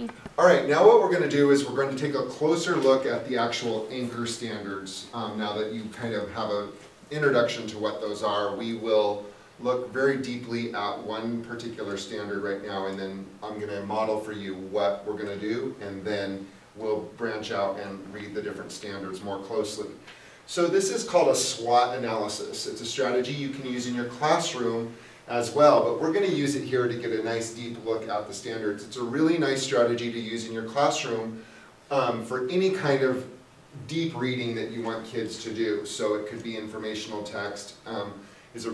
me. All right, now what we're going to do is we're going to take a closer look at the actual anchor standards. Now that you kind of have an introduction to what those are, we will look very deeply at one particular standard right now, and then I'm going to model for you what we're going to do, and then we'll branch out and read the different standards more closely. So this is called a SWOT analysis. It's a strategy you can use in your classroom as well, but we're going to use it here to get a nice deep look at the standards. It's a really nice strategy to use in your classroom for any kind of deep reading that you want kids to do. So it could be informational text, is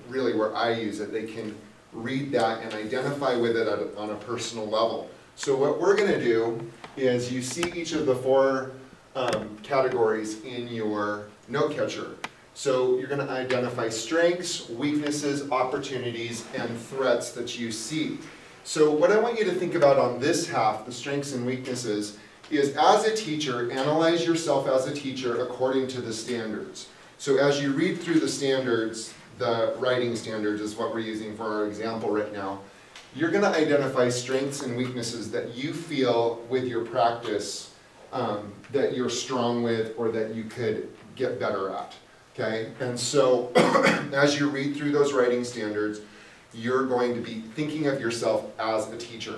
really where I use it. They can read that and identify with it on a personal level. So what we're going to do is, you see each of the four categories in your note catcher. So you're going to identify strengths, weaknesses, opportunities, and threats that you see. So what I want you to think about on this half, the strengths and weaknesses, is as a teacher, analyze yourself as a teacher according to the standards. So as you read through the standards, the writing standards is what we're using for our example right now, you're going to identify strengths and weaknesses that you feel with your practice that you're strong with or that you could get better at. Okay? And so as you read through those writing standards, you're going to be thinking of yourself as a teacher.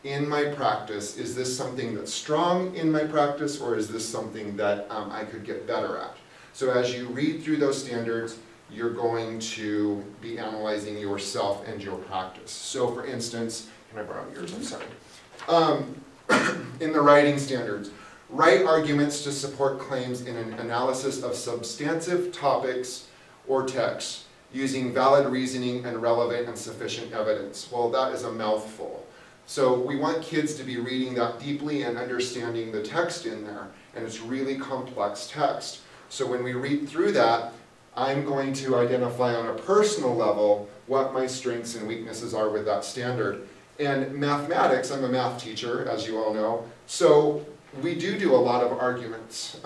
In my practice, is this something that's strong in my practice, or is this something that I could get better at? So as you read through those standards, you're going to be analyzing yourself and your practice. So for instance, can I borrow yours? I'm sorry. In the writing standards, write arguments to support claims in an analysis of substantive topics or texts using valid reasoning and relevant and sufficient evidence. Well, that is a mouthful. So we want kids to be reading that deeply and understanding the text in there, and it's really complex text. So when we read through that, I'm going to identify on a personal level what my strengths and weaknesses are with that standard. And mathematics, I'm a math teacher, as you all know, so we do a lot of arguments.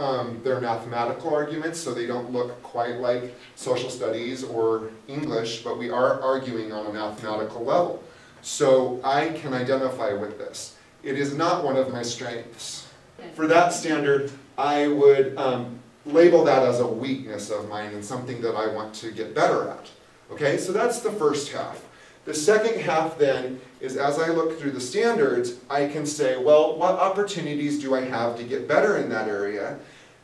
They're mathematical arguments, so they don't look quite like social studies or English, but we are arguing on a mathematical level. So I can identify with this. It is not one of my strengths. For that standard, I would label that as a weakness of mine and something that I want to get better at. Okay, so that's the first half. The second half then is, as I look through the standards, I can say, well, what opportunities do I have to get better in that area?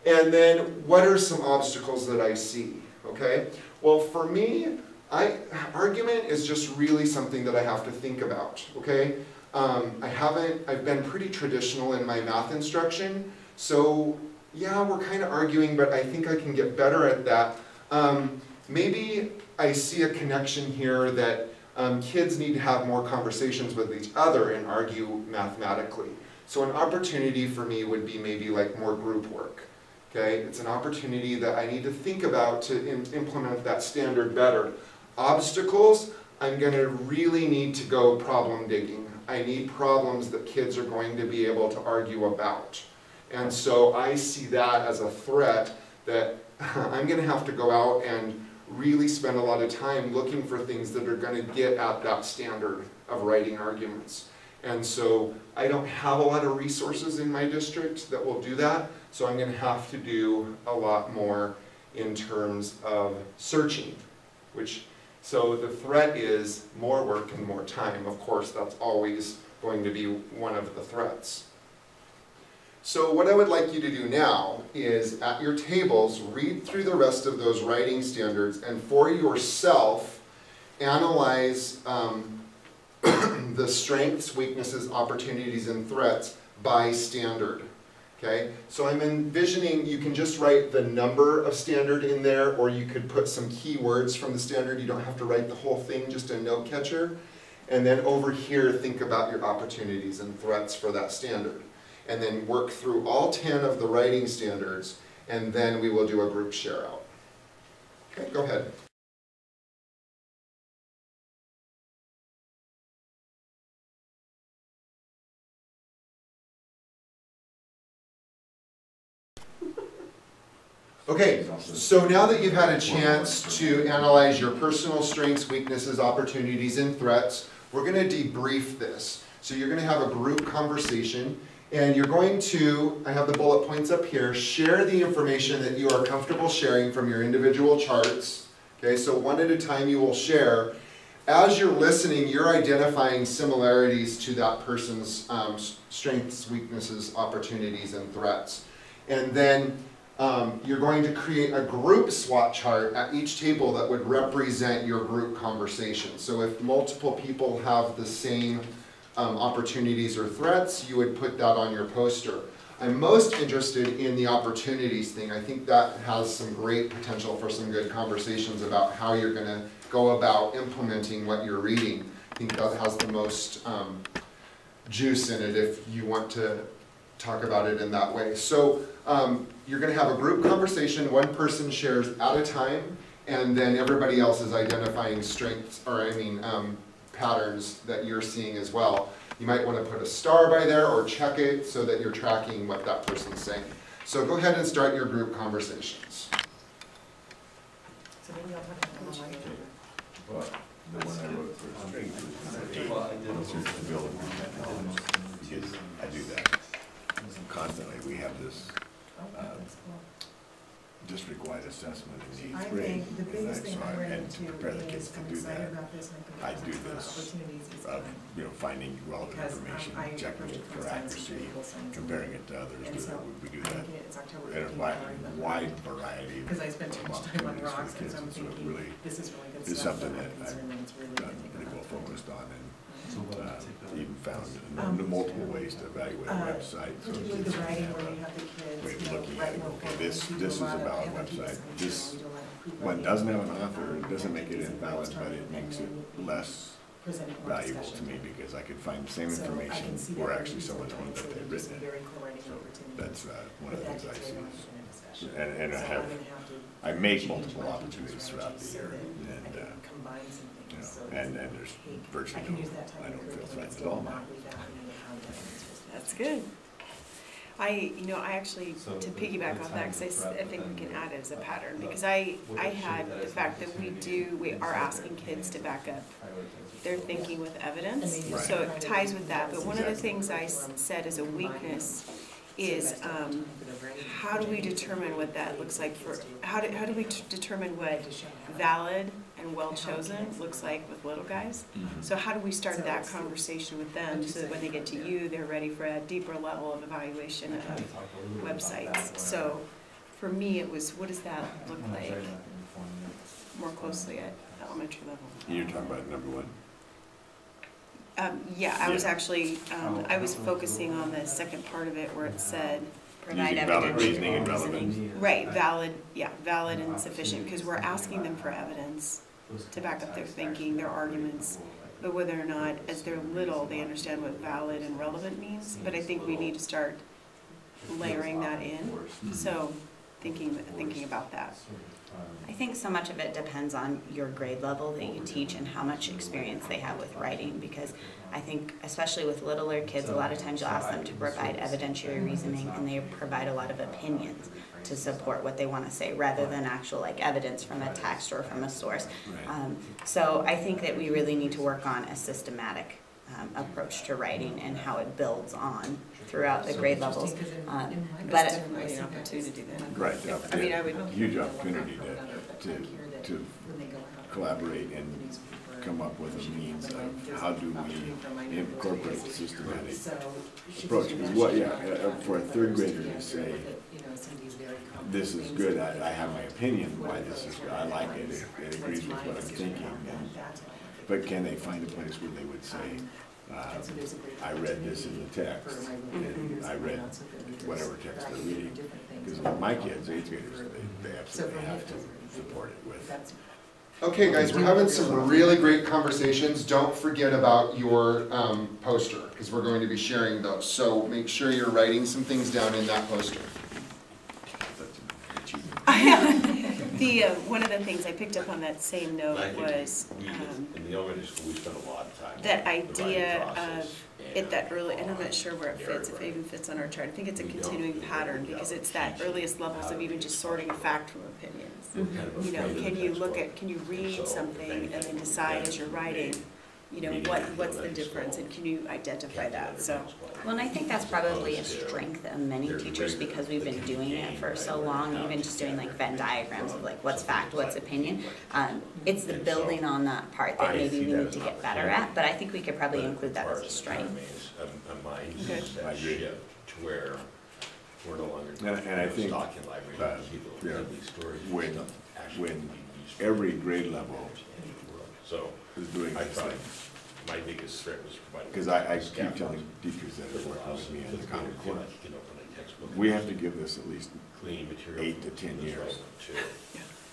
And then what are some obstacles that I see? Okay, well for me, argument is just really something that I have to think about. Okay, I've been pretty traditional in my math instruction, so yeah, we're kind of arguing, but I think I can get better at that. Maybe I see a connection here that kids need to have more conversations with each other and argue mathematically. So an opportunity for me would be maybe like more group work. Okay, it's an opportunity that I need to think about to implement that standard better. Obstacles, I'm going to really need to go problem digging. I need problems that kids are going to be able to argue about. And so I see that as a threat that I'm going to have to go out and really spend a lot of time looking for things that are going to get at that standard of writing arguments. And so I don't have a lot of resources in my district that will do that, so I'm going to have to do a lot more in terms of searching, so the threat is more work and more time. Of course, that's always going to be one of the threats. So what I would like you to do now is, at your tables, read through the rest of those writing standards and for yourself analyze the strengths, weaknesses, opportunities, and threats by standard. Okay? So I'm envisioning you can just write the number of standard in there, or you could put some keywords from the standard. You don't have to write the whole thing, just a note catcher. And then over here, think about your opportunities and threats for that standard. And then work through all 10 of the writing standards, and then we will do a group share out. Okay, go ahead. Okay, so now that you've had a chance to analyze your personal strengths, weaknesses, opportunities, and threats, we're going to debrief this. So you're going to have a group conversation, and you're going to, I have the bullet points up here, share the information that you are comfortable sharing from your individual charts. Okay, so one at a time you will share. As you're listening, you're identifying similarities to that person's strengths, weaknesses, opportunities, and threats. And then you're going to create a group SWOT chart at each table that would represent your group conversation. So if multiple people have the same opportunities or threats, you would put that on your poster. I'm most interested in the opportunities thing. I think that has some great potential for some good conversations about how you're going to go about implementing what you're reading. I think that has the most juice in it if you want to talk about it in that way. So you're going to have a group conversation, one person shares at a time, and then everybody else is identifying strengths, or patterns that you're seeing as well. You might want to put a star by there or check it so that you're tracking what that person's saying. So go ahead and start your group conversations. So maybe I'll talk about my Well, the one I wrote for strength was stability. Because I do that constantly. We have this district-wide assessment in I eighth grade. think the biggest thing I ran And to into prepare the kids is to I'm do excited that, about this, and I I think do there's this opportunities is of, finding relevant because information, I checking approach it it from for science and accuracy, political science. comparing it to others. And so We do I'm that thinking it's October in a 15th, wide variety of because I spent too much time on opportunities for rocks, and kids. so I'm So it thinking really this is really good is stuff. something but that I'm concerned that it's really I've going to pretty well focused on, and even found Um, multiple ways to evaluate a website. So particularly kids the can writing have where a you have the kids, way of you know, looking write at it. more Okay, formally. this We do is a lot of valid analytics website. and This we do a lot of group one writing. doesn't have an author, it doesn't make it invalid, but it makes it less Presenting more valuable to discussion. me because I could find the same So I information can see where that actually maybe someone sometimes told that they they've do some written it. very cool writing So opportunities. that's one of the things I see. And I have, I make multiple opportunities throughout the year, and combine some you things. know, and there's virtually I don't feel threatened at all by it. That's good. I actually, to piggyback off that, because I think we can add it as a pattern, because I had the fact that we are asking kids to back up their thinking with evidence, Right. so it ties with that. But one of the things I said as a weakness is how do we determine what that looks like for, how do we determine what valid and well-chosen looks like with little guys? So how do we start that conversation with them so that when they get to you, they're ready for a deeper level of evaluation of websites? So for me, it was, what does that look like more closely at elementary level? You're talking about number one? Yeah, I was actually, I was focusing on the second part of it where it said, Using valid reasoning and relevance. right, valid, yeah, valid and sufficient, because we're asking them for evidence to back up their thinking, their arguments, but whether or not, as they're little, they understand what valid and relevant means. But I think we need to start layering that in, so thinking about that. I think so much of it depends on your grade level that you teach and how much experience they have with writing, because I think, especially with littler kids, a lot of times you'll ask them to provide evidentiary reasoning and they provide a lot of opinions to support what they want to say rather than actual like evidence from a text or from a source. So I think that we really need to work on a systematic approach to writing and how it builds on throughout the grade levels. But it's definitely an opportunity then. Right, I mean, I would. huge opportunity to collaborate and come up with a means of how do we incorporate a systematic approach. Because what, for a third grader to say, this is good, I have my opinion why this is good, I like it, it agrees with what I'm thinking, but can they find a place where they would say, I read this in the text, and I read whatever text they're reading. Because my kids, 8th graders, they absolutely have to support it with. Okay guys, we're having some really great conversations. Don't forget about your poster, because we're going to be sharing those. So make sure you're writing some things down in that poster. One of the things I picked up on that same note was in the elementary school, we spent a lot of time. that idea of it that early, and I'm not sure where it fits, if it even fits on our chart. I think it's a continuing pattern because it's that earliest levels of even just sorting a fact from opinions. You know, can you read something and then decide as you're writing you know, what's the difference, and can you identify that, so. Well, and I think that's probably a strength of many teachers because we've been doing it for so long, even just doing like Venn diagrams of like what's fact, what's opinion. It's the building on that part that maybe we need to get better at, but I think we could probably include that as a strength. A mindset shift to where we're no longer And I think, stocking libraries, when every grade level so is doing I this thought thing. my biggest threat was providing. Because I keep telling teachers that are working with me in the Common Core, we have to give this at least clean material 8 to 10 years.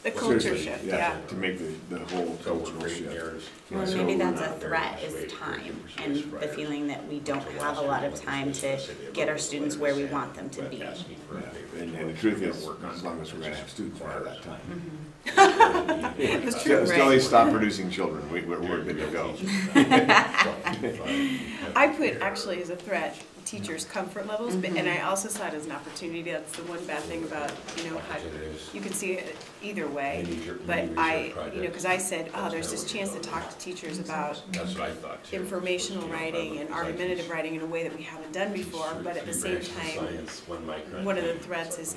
The culture Seriously, shift, yeah. To make the whole cultural shift. Well, So maybe that's a threat, is time, and the feeling that we don't have a lot of time to get our students where we want them to be. Yeah, and the truth is, as long as we're gonna have students, we'll have that time. That's true, Until they right. stop producing children, we're good to go. I put actually as a threat teachers' comfort levels, but, and I also saw it as an opportunity. That's the one bad thing about, you know, how you can see it either way. But I, you know, because I said, oh, there's this chance to talk to teachers about That's what I thought too. informational writing and argumentative writing in a way that we haven't done before, but at the same time, one of the threats is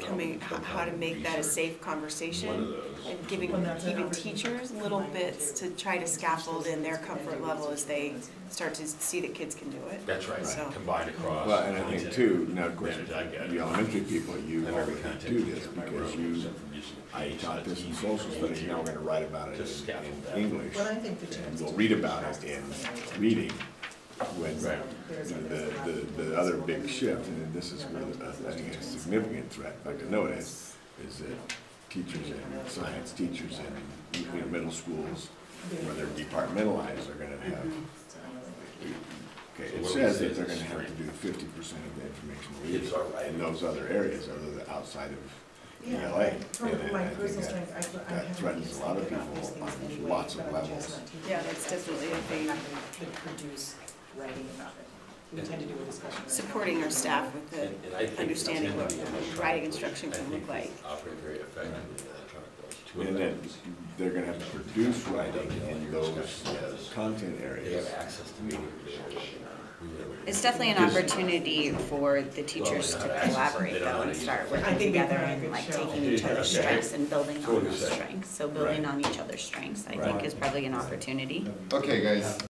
how to make that a safe conversation and giving even teachers little bits to try to scaffold in their comfort level as they start to see that kids can do it. That's right, So. combined across. Well, and I think too, now of course, the elementary people, you already do this because I taught this in social studies, now we're gonna write about it in English. And we'll read about it in reading when the other big shift, and this is really, I think, a significant threat, in fact, I know it is that teachers and science teachers in middle schools, where they're departmentalized, are gonna have, okay, it says that they're gonna have to do 50% of the information reading in those other areas, other than outside of ELA. And I think that threatens a lot of people on lots of levels. Yeah, that's definitely a thing. Writing about it. We tend to do a discussion. Supporting our staff with the understanding what writing instruction can look like. Operate very effectively in electronic. And then they're gonna have to produce writing in those content They areas. have access to media. It's definitely an opportunity for the teachers to collaborate though and start working together and like taking each other's strengths and building on those strengths. So building on each other's strengths, I think, is probably an opportunity. Okay, guys.